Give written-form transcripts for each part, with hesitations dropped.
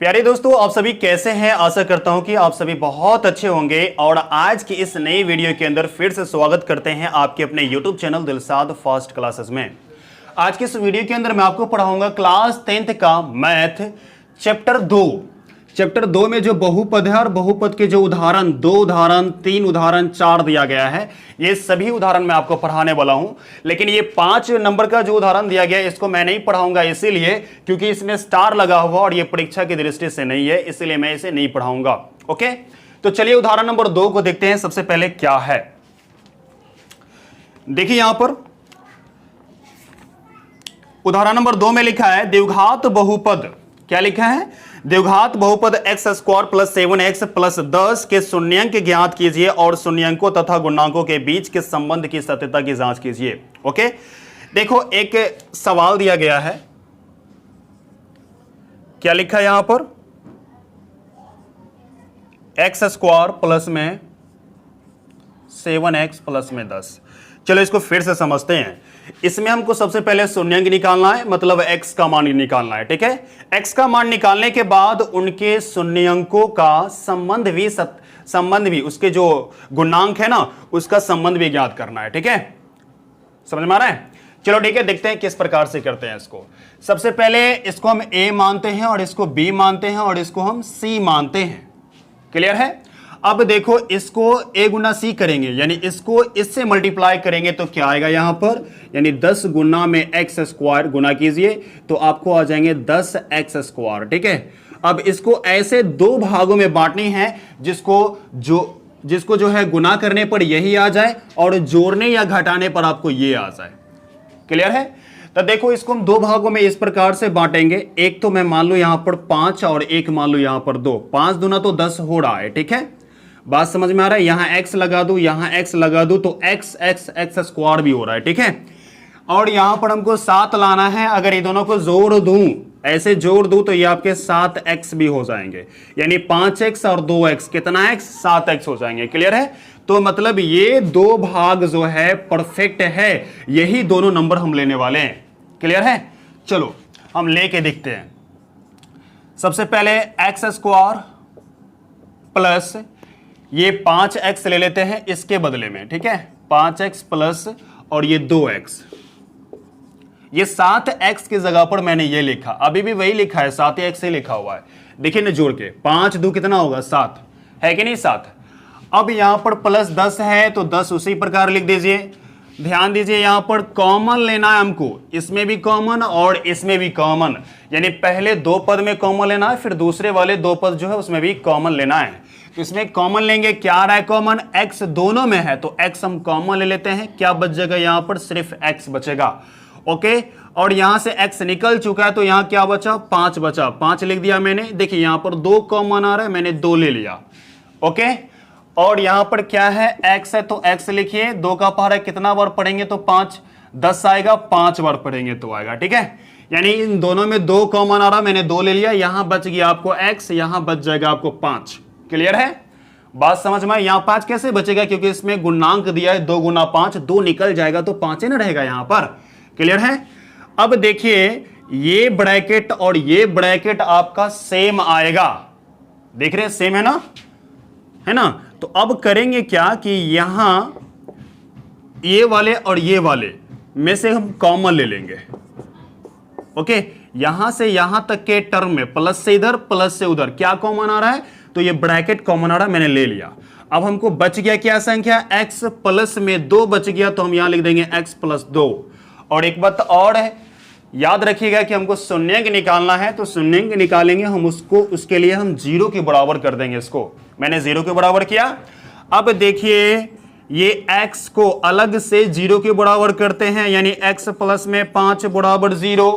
प्यारे दोस्तों, आप सभी कैसे हैं। आशा करता हूं कि आप सभी बहुत अच्छे होंगे और आज की इस नई वीडियो के अंदर फिर से स्वागत करते हैं आपके अपने YouTube channel Dilshad fast classes में। आज की इस वीडियो के अंदर मैं आपको पढ़ाऊंगा क्लास 10th का मैथ चैप्टर 2 में जो बहुपद है और बहुपद के जो उदाहरण 2 उदाहरण 3 उदाहरण 4 दिया गया है, ये सभी उदाहरण मैं आपको पढ़ाने वाला हूं। लेकिन ये 5 नंबर का जो उदाहरण दिया गया है इसको मैं नहीं पढ़ाऊंगा, इसीलिए क्योंकि इसमें स्टार लगा हुआ और ये परीक्षा की दृष्टि से नहीं है, इसलिए मैं इसे नहीं पढ़ाऊंगा। ओके, तो चलिए उदाहरण नंबर 2 को देखते हैं। सबसे पहले क्या है, देखिए यहां पर उदाहरण नंबर 2 में लिखा है द्विघात बहुपद। क्या लिखा है? द्विघात बहुपद x square plus 7x plus 10 के शून्यंक ज्ञात कीजिए और शून्यंकों तथा गुणांकों के बीच के संबंध की सत्यता की जांच कीजिए। ओके, देखो एक सवाल दिया गया है। क्या लिखा है यहां पर? x स्क्वायर प्लस में 7x प्लस में 10। चलो इसको फिर से समझते हैं। इसमें हमको सबसे पहले शून्यंक निकालना है, मतलब x का मान निकालना है। ठीक है, x का मान निकालने के बाद उनके शून्यंकों का संबंध भी उसके जो गुणांक है ना उसका संबंध भी ज्ञात करना है। ठीक है, समझ में आ रहा है? चलो ठीक है, देखते हैं किस प्रकार से करते हैं इसको। सबसे पहले इसको हम a मानते हैं और इसको b मानते हैं और इसको हम c मानते हैं। क्लियर है? अब देखो इसको a गुना c करेंगे, यानी इसको इससे मल्टीप्लाई करेंगे तो क्या आएगा यहां पर, यानी 10 गुना में x स्क्वायर गुना कीजिए तो आपको आ जाएंगे 10x स्क्वायर। ठीक है, अब इसको ऐसे 2 भागों में बांटनी है जिसको जो है गुना करने पर यही आ जाए और जोड़ने या घटाने पर आपको ये आ जाए। क्लियर है? तो देखो इसको हम 2 भागों में इस प्रकार से बांटेंगे। एक तो मैं मान लो यहां पर 5 और एक मान लो यहां पर 2। 5 दूना तो 10 हो रहा है। ठीक है, बात समझ में आ रहा है? यहां x लगा दूं, यहां x लगा दूं तो x स्क्वायर भी हो रहा है। ठीक है, और यहां पर हमको 7 लाना है। अगर ये दोनों को जोड़ दूं, ऐसे जोड़ दूं तो ये आपके 7x भी हो जाएंगे, यानी 5x और 2x कितना x 7x हो जाएंगे। क्लियर है? तो मतलब ये 2 भाग जो है परफेक्ट है, यही दोनों नंबर हम लेने वाले हैं। क्लियर है? चलो हम लेके देखते हैं। सबसे पहले x स्क्वायर प्लस ये 5x ले लेते हैं इसके बदले में। ठीक है, 5x प्लस और ये 2x, ये 7x की जगह पर मैंने ये लिखा, अभी भी वही लिखा है, 7x से लिखा हुआ है। देखिए ना जोड़ के 5 2 कितना होगा 7 है कि नहीं 7। अब यहां पर प्लस 10 है तो 10 उसी प्रकार लिख दीजिए। ध्यान दीजिए यहां पर कॉमन लेना है हमको, इसमें भी कॉमन और इसमें भी कॉमन, यानी पहले 2 पद में कॉमन लेना है, फिर दूसरे वाले 2 पद जो है उसमें भी कॉमन लेना है। तो इसमें कॉमन लेंगे, क्या आ रहा है कॉमन, x दोनों में है तो x हम कॉमन ले लेते हैं। क्या बच जाएगा यहां पर, सिर्फ x बचेगा। ओके, और यहां से x निकल चुका है तो यहां क्या बचा, 5 बचा, 5 लिख दिया मैंने। देखिए यहां पर 2 कॉमन आ रहा है, मैंने 2 ले लिया। ओके, और यहां पर क्या है, x है तो x लिखिए। 2 का पावर है, कितना बार पढ़ेंगे तो 5, 10 आएगा, 5 बार पढ़ेंगे तो आएगा। ठीक है, यानी इन दोनों में 2 कॉमन आ रहा, मैंने 2 ले लिया। यहां बच गया आपको x, यहां बच जाएगा आपको 5। क्लियर है? बात समझ में? यहां 5 कैसे बचेगा, क्योंकि इसमें गुणांक दिया है 2 गुना 5, 2 निकल जाएगा तो 5 ही ना रहेगा यहां पर। क्लियर है? अब देखिए ये ब्रैकेट और ये ब्रैकेट आपका सेम आएगा, देख रहे हैं सेम है ना, है ना। तो अब करेंगे क्या कि यहां ये वाले और ये वाले में से हम कॉमन ले लेंगे। ओके, यहां से यहां तक के टर्म में प्लस से इधर प्लस से उधर क्या कॉमन आ रहा है, तो ये ब्रैकेट कॉमन आ रहा है, मैंने ले लिया। अब हमको बच गया क्या संख्या, x प्लस में 2 बच गया तो हम यहां लिख देंगे x प्लस 2। और एक बात और है, याद रखिएगा कि हमको शून्यंक निकालना है, तो शून्यंक निकालेंगे हम उसके लिए हम 0 के बराबर कर देंगे। इसको मैंने 0 के बराबर किया। अब देखिए ये x को अलग से 0 के बराबर करते हैं, यानी x प्लस में 5 बराबर 0।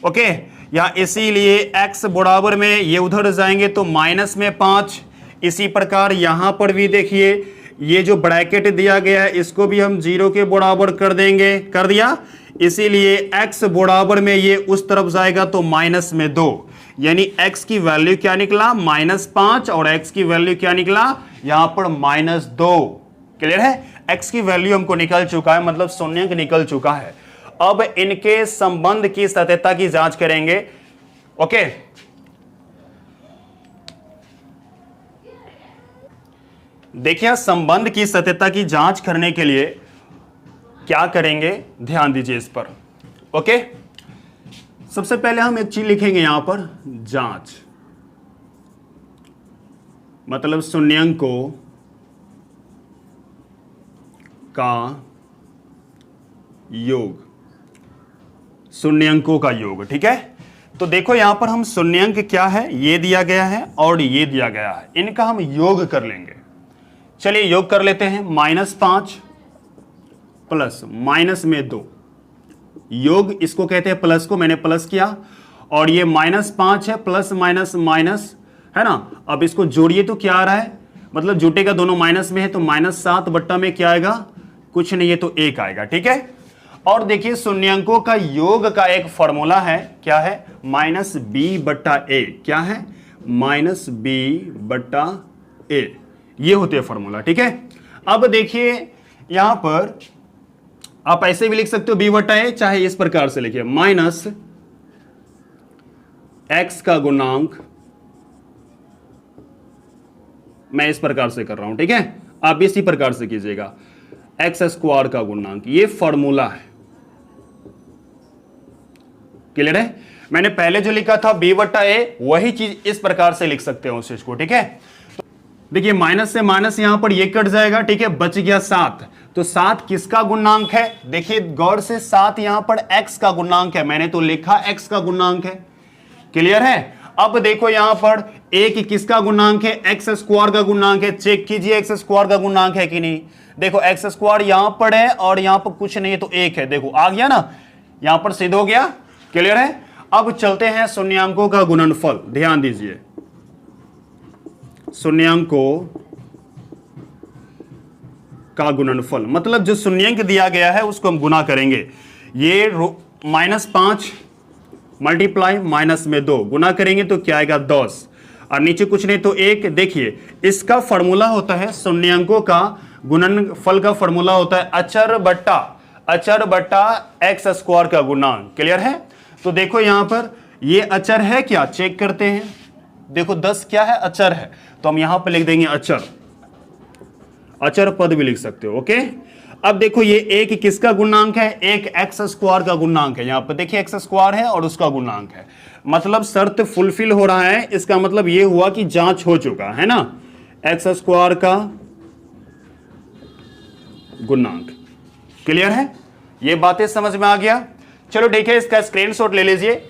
ओके, या इसीलिए x बराबर में ये उधर जाएंगे तो माइनस में 5। इसी प्रकार यहां पर भी देखिए ये जो ब्रैकेट दिया गया है इसको भी हम 0 के बराबर कर देंगे, कर दिया। इसीलिए x बराबर में ये उस तरफ जाएगा तो माइनस में 2, यानी x की वैल्यू क्या निकला -5 और x की वैल्यू क्या निकला यहां पर -2। क्लियर है? x की वैल्यू हमको निकल चुका है, मतलब शून्यंक निकल चुका है। अब इनके संबंध की सत्यता की जांच करेंगे। ओके, देखिए संबंध की सत्यता की जांच करने के लिए क्या करेंगे, ध्यान दीजिए इस पर। ओके, सबसे पहले हम एक चीज लिखेंगे यहां पर, जांच, मतलब शून्यंकों का योग, शून्यंकों का योग। ठीक है, तो देखो यहां पर हम शून्यंक क्या है, ये दिया गया है और ये दिया गया है, इनका हम योग कर लेंगे। चलिए योग कर लेते हैं। -5 प्लस माइनस में 2, योग इसको कहते हैं प्लस को, मैंने प्लस किया, और ये -5 है, प्लस माइनस माइनस है ना। अब इसको जोड़िए तो क्या आ रहा है, मतलब जुटेगा, दोनों माइनस में है, तो -7 बट्टा में क्या आएगा, कुछ नहीं है तो 1 आएगा। ठीक है, और देखिए शून्यंकों का योग का एक फॉर्मूला है, क्या है, -b/a। क्या है, -b/a, ये होते हैं फॉर्मूला। ठीक है, अब देखिए यहां पर आप ऐसे भी लिख सकते हो b/a, चाहे इस प्रकार से लिखिए, माइनस x का गुणांक, मैं इस प्रकार से कर रहा हूं। ठीक है, आप इसी प्रकार से कीजिएगा, x² का गुणांक, ये फॉर्मूला है। क्लियर है, मैंने पहले जो लिखा था b/a, वही चीज इस प्रकार से लिख सकते हो उस चीज को। ठीक है, तो देखिए माइनस से माइनस यहां पर ये कट जाएगा। ठीक है, बच गया 7, तो 7 किसका गुणांक है, देखिए गौर से, 7 यहां पर x का गुणांक है, मैंने तो लिखा x का गुणांक है। क्लियर है, अब देखो यहां पर एक किसका गुणांक है, x² का गुणांक है। चेक कीजिए x² का गुणांक है कि नहीं। देखो x² यहां पर है और यहां पर कुछ नहीं है तो 1 है, देखो आ गया ना, यहां पर सिद्ध हो गया। क्लियर है, अब चलते हैं शून्यंकों का गुणनफल। ध्यान दीजिए, शून्यंकों का गुणनफल मतलब जो शून्यंक दिया गया है उसको हम गुना करेंगे। ये -5 मल्टीप्लाई माइनस में 2 गुना करेंगे तो क्या आएगा, 10, और नीचे कुछ नहीं तो 1। देखिए इसका फॉर्मूला होता है, शून्यंकों का गुणनफल का फॉर्मूला होता है अचर बट्टा x² का गुणांक। क्लियर है, तो देखो यहां पर ये अचर है क्या, चेक करते हैं। देखो 10 क्या है, अचर है, तो हम यहां पर लिख देंगे अचर पद भी लिख सकते हो। ओके, अब देखो ये एक किसका गुणांक है, एक x² का गुणांक है। यहां पर देखिए x² है और उसका गुणांक है, मतलब शर्त फुलफिल हो रहा है। इसका मतलब ये हुआ कि जांच हो चुका है ना, x² का गुणांक। क्लियर है, ये बातें समझ में आ गया। चलो देखिए इसका स्क्रीनशॉट ले लीजिए।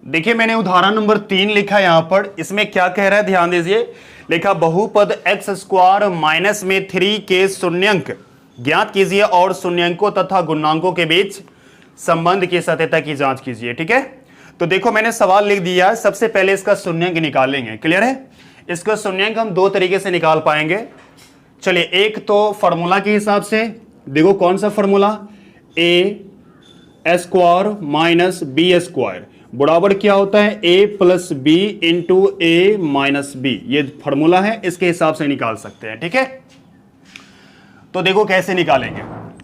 देखिए मैंने उदाहरण नंबर 3 लिखा यहां पर, इसमें क्या कह रहा है, ध्यान दीजिए। लिखा बहुपद x² माइनस में 3 के शून्यंक ज्ञात कीजिए और शून्यंकों तथा गुणांकों के बीच संबंध की सत्यता की जांच कीजिए। ठीक है, तो देखो मैंने सवाल लिख दिया है, सबसे पहले इसका शून्यंक निकालेंगे। क्लियर है, इसका शून्यंक हम 2 तरीके से निकाल पाएंगे। चलिए, एक तो फॉर्मूला के हिसाब से, देखो कौन सा फॉर्मूला, a² माइनस b² बराबर क्या होता है, a + b × a - b, ये फॉर्मूला है, इसके हिसाब से निकाल सकते हैं। ठीक है, तो देखो कैसे निकालेंगे।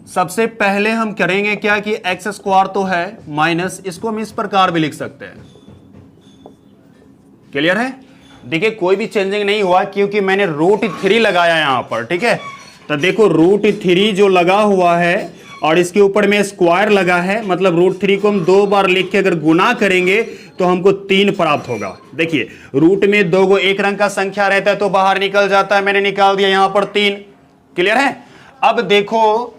सबसे पहले हम करेंगे क्या कि x² तो है माइनस, इसको हम इस प्रकार भी लिख सकते हैं। क्लियर है, देखिए कोई भी चेंजिंग नहीं हुआ क्योंकि मैंने √3 लगाया यहां पर। ठीक है, तो देखो √3 जो लगा हुआ है और इसके ऊपर में स्क्वायर लगा है, मतलब √3 को हम 2 बार लिख के अगर गुना करेंगे तो हमको 3 प्राप्त होगा। देखिए रूट में 2 को एक रंग का संख्या रहता है तो बाहर निकल जाता है, मैंने निकाल दिया यहां पर 3। क्लियर है, अब देखो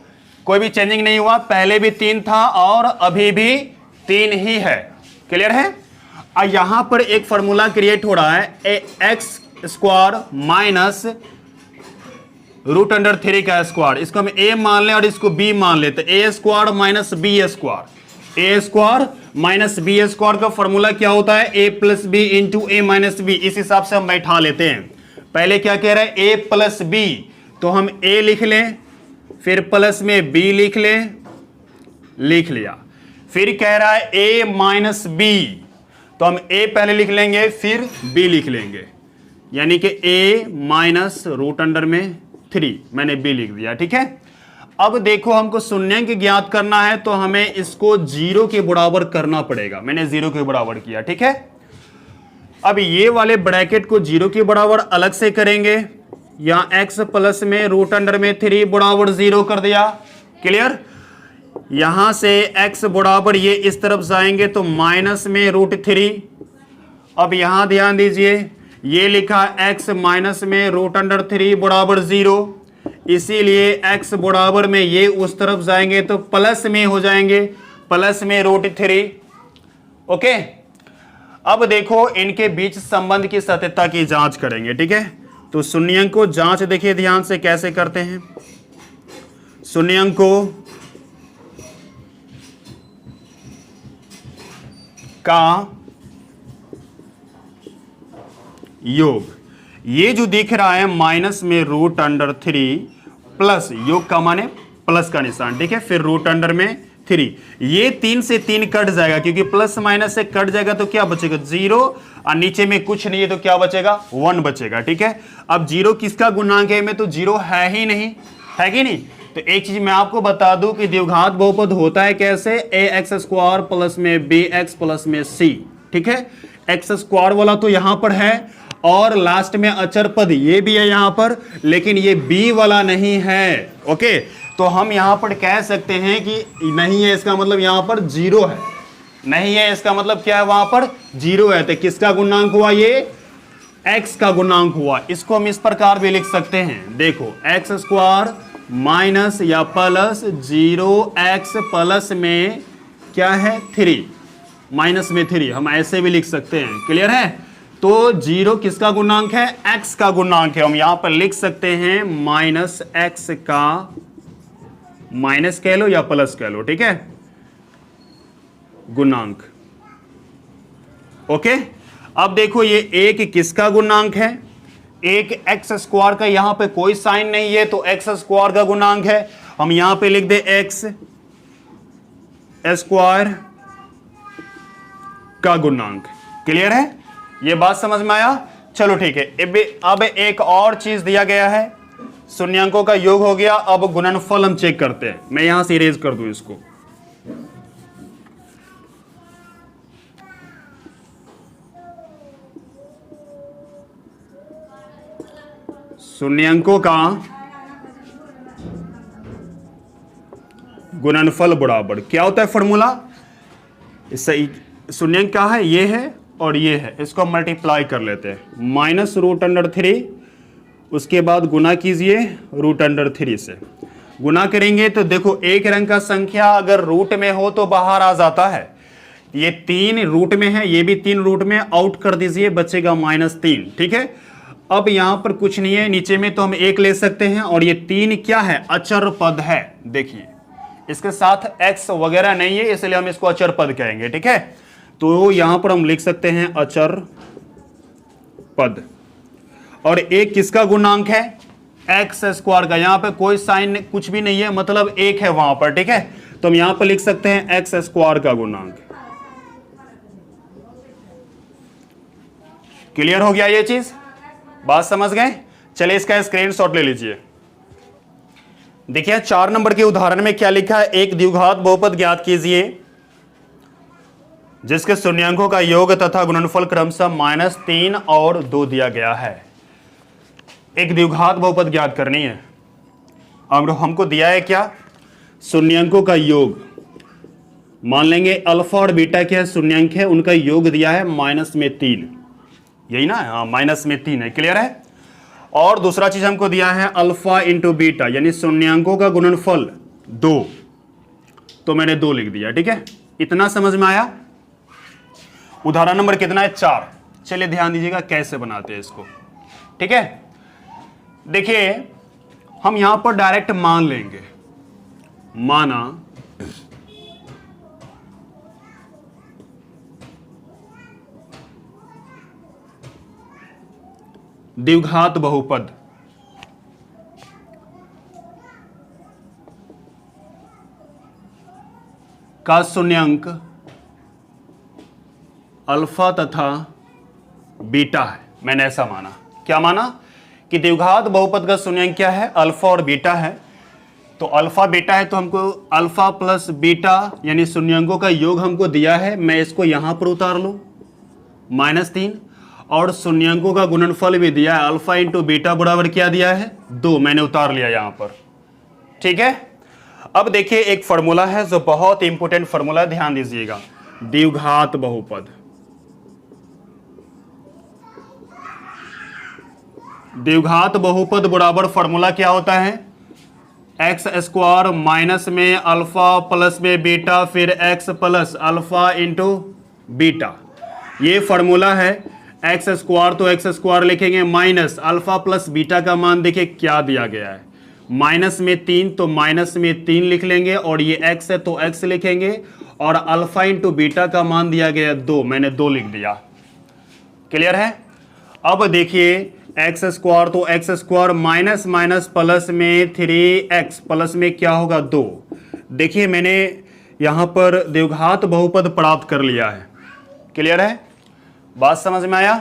कोई भी चेंजिंग नहीं हुआ, पहले भी 3 था और अभी भी 3 ही है। क्लियर है, यहां पर एक फॉर्मूला क्रिएट हो रहा है, x² माइनस √3 का स्क्वायर, इसको हम a मान लें और इसको b मान लेते, a² minus b²। a² minus b² का फॉर्मूला क्या होता है, a + b × a - b। इस हिसाब से हम बैठा लेते हैं। पहले क्या कह रहा है, a + b, तो हम a लिख लें, फिर प्लस में b लिख लें, लिख लिया। फिर कह रहा है a - b, तो हम a पहले लिख लेंगे फिर b लिख लेंगे, यानी कि a - √3, मैंने b लिख दिया। ठीक है, अब देखो हमको शून्यंक ज्ञात करना है तो हमें इसको 0 के बराबर करना पड़ेगा, मैंने 0 के बराबर किया। ठीक है, अब ये वाले ब्रैकेट को 0 के बराबर अलग से करेंगे, यहां x प्लस में रूट अंडर में 3 बराबर 0 कर दिया। क्लियर? यहां से x बराबर ये इस तरफ जाएंगे तो माइनस में रूट 3। अब यहां ध्यान दीजिए, ये लिखा x माइनस में रूट अंडर 3 बराबर 0, इसीलिए x बराबर में ये उस तरफ जाएंगे तो प्लस में हो जाएंगे, प्लस में रूट 3। ओके, अब देखो इनके बीच संबंध की सत्यता की जांच करेंगे। ठीक है, तो शून्यंक को जांच देखिए ध्यान से कैसे करते हैं। शून्यंक को का योग, ये जो दिख रहा है माइनस में रूट अंडर 3 प्लस योग का माने प्लस का निशान। ठीक है, फिर रूट अंडर में 3, ये 3 से 3 कट जाएगा क्योंकि प्लस माइनस से कट जाएगा तो क्या बचेगा 0, और नीचे में कुछ नहीं है तो क्या बचेगा 1 बचेगा। ठीक है, अब 0 किसका गुणांक है, में तो 0 है ही नहीं, है कि नहीं। तो एक चीज मैं आपको बता दूं कि द्विघात बहुपद होता है कैसे, ax स्क्वायर प्लस में bx प्लस में c। ठीक है, एक्स स्क्वायर वाला तो यहां पर है और लास्ट में अचर पद ये भी है यहां पर, लेकिन ये b वाला नहीं है। ओके, तो हम यहां पर कह सकते हैं कि नहीं है, इसका मतलब यहां पर 0 है, नहीं है इसका मतलब क्या है, वहां पर 0 है। तो किसका गुणांक हुआ, ये x का गुणांक हुआ। इसको हम इस प्रकार भी लिख सकते हैं, देखो एक्स स्क्वायर माइनस या प्लस 0x प्लस में क्या है 3, माइनस में 3, हम ऐसे भी लिख सकते हैं। क्लियर है? तो 0 किसका गुणांक है, x का गुणांक है। हम यहां पर लिख सकते हैं माइनस x का, माइनस कह लो या प्लस कह लो, ठीक है, गुणांक। ओके, अब देखो ये एक किसका गुणांक है, एक एक्स स्क्वायर का, यहां पे कोई साइन नहीं है तो एक्स स्क्वायर का गुणांक है। हम यहां पे लिख दे एक्स स्क्वायर का गुणांक। क्लियर है? ये बात समझ में आया? चलो ठीक है। अब एक और चीज दिया गया है, शून्यांकों का योग हो गया। अब गुणनफल हम चेक करते हैं। मैं यहां से इरेज कर दूं इसको। शून्यांकों का गुणनफल बराबर क्या होता है फॉर्मूला, सही शून्यांक क्या है, ये है और ये है, इसको मल्टीप्लाई कर लेते हैं। माइनस रूट अंडर 3, उसके बाद गुना कीजिए रूट अंडर 3 से। गुना करेंगे तो देखो एक रंग का संख्या अगर रूट में हो तो बाहर आ जाता है। ये 3 रूट में है, ये भी 3 रूट में, आउट कर दीजिए, बचेगा -3। ठीक है, अब यहां पर कुछ नहीं है, नीचे में तो हम 1 ले सकते हैं और ये 3 क्या है, अचर पद है। देखिए इसके साथ x वगैरह नहीं है, इसलिए हम इसको अचर पद कहेंगे। ठीक है, तो यहां पर हम लिख सकते हैं अचर पद। और एक किसका गुणांक है, एक्स स्क्वायर का। यहां पे कोई साइन कुछ भी नहीं है, मतलब 1 है वहां पर। ठीक है, तो हम यहां पर लिख सकते हैं एक्स स्क्वायर का गुणांक। क्लियर हो गया ये चीज, बात समझ गए? चलिए इसका स्क्रीनशॉट ले लीजिए। देखिए 4 नंबर के उदाहरण में क्या लिखा है, एक द्विघात बहुपद ज्ञात कीजिए जिसके शून्यांकों का योग तथा गुणनफल क्रमशः -3 और 2 दिया गया है। एक द्विघात बहुपद ज्ञात करनी है। अब हमको दिया है क्या, शून्यांकों का योग। मान लेंगे अल्फा और बीटा क्या शून्यांक है, उनका योग दिया है -3, यही ना, हाँ -3 है। क्लियर है? और दूसरा चीज हमको दिया है अल्फा इंटू बीटा, यानी शून्यांकों का गुणनफल 2, तो मैंने 2 लिख दिया। ठीक है, इतना समझ में आया? उदाहरण नंबर कितना है, 4। चलिए ध्यान दीजिएगा कैसे बनाते हैं इसको। ठीक है, देखिए हम यहां पर डायरेक्ट मान लेंगे, माना द्विघात बहुपद का शून्यांक अल्फा तथा बीटा है। मैंने ऐसा माना, क्या माना कि द्विघात बहुपद का शून्यांक क्या है, अल्फा और बीटा है। तो अल्फा बीटा है तो हमको अल्फा प्लस बीटा यानी शून्यांकों का योग हमको दिया है। मैं इसको यहां पर उतार लूं -3, और शून्यंकों का गुणनफल भी दिया है, अल्फा इंटू बीटा बराबर क्या दिया है 2, मैंने उतार लिया यहां पर। ठीक है, अब देखिए एक फॉर्मूला है जो बहुत इंपॉर्टेंट फॉर्मूला, ध्यान दीजिएगा, द्विघात बहुपद। द्विघात बहुपद बराबर फॉर्मूला क्या होता है, एक्स स्क्वायर माइनस में अल्फा प्लस में बीटा फिर x plus alpha into beta. ये फॉर्मूला है, एक्स स्क्वायर तो एक्स स्क्वायर लिखेंगे माइनस अल्फा प्लस बीटा का मान देखिए क्या दिया गया है, माइनस में 3 तो माइनस में 3 लिख लेंगे, और ये x है तो x लिखेंगे, और अल्फा इंटू बीटा का मान दिया गया 2, मैंने 2 लिख दिया। क्लियर है। अब देखिए एक्स स्क्वायर तो x square minus minus plus में 3x प्लस में क्या होगा 2। देखिए मैंने यहां पर द्विघात बहुपद प्राप्त कर लिया है। क्लियर है, बात समझ में आया।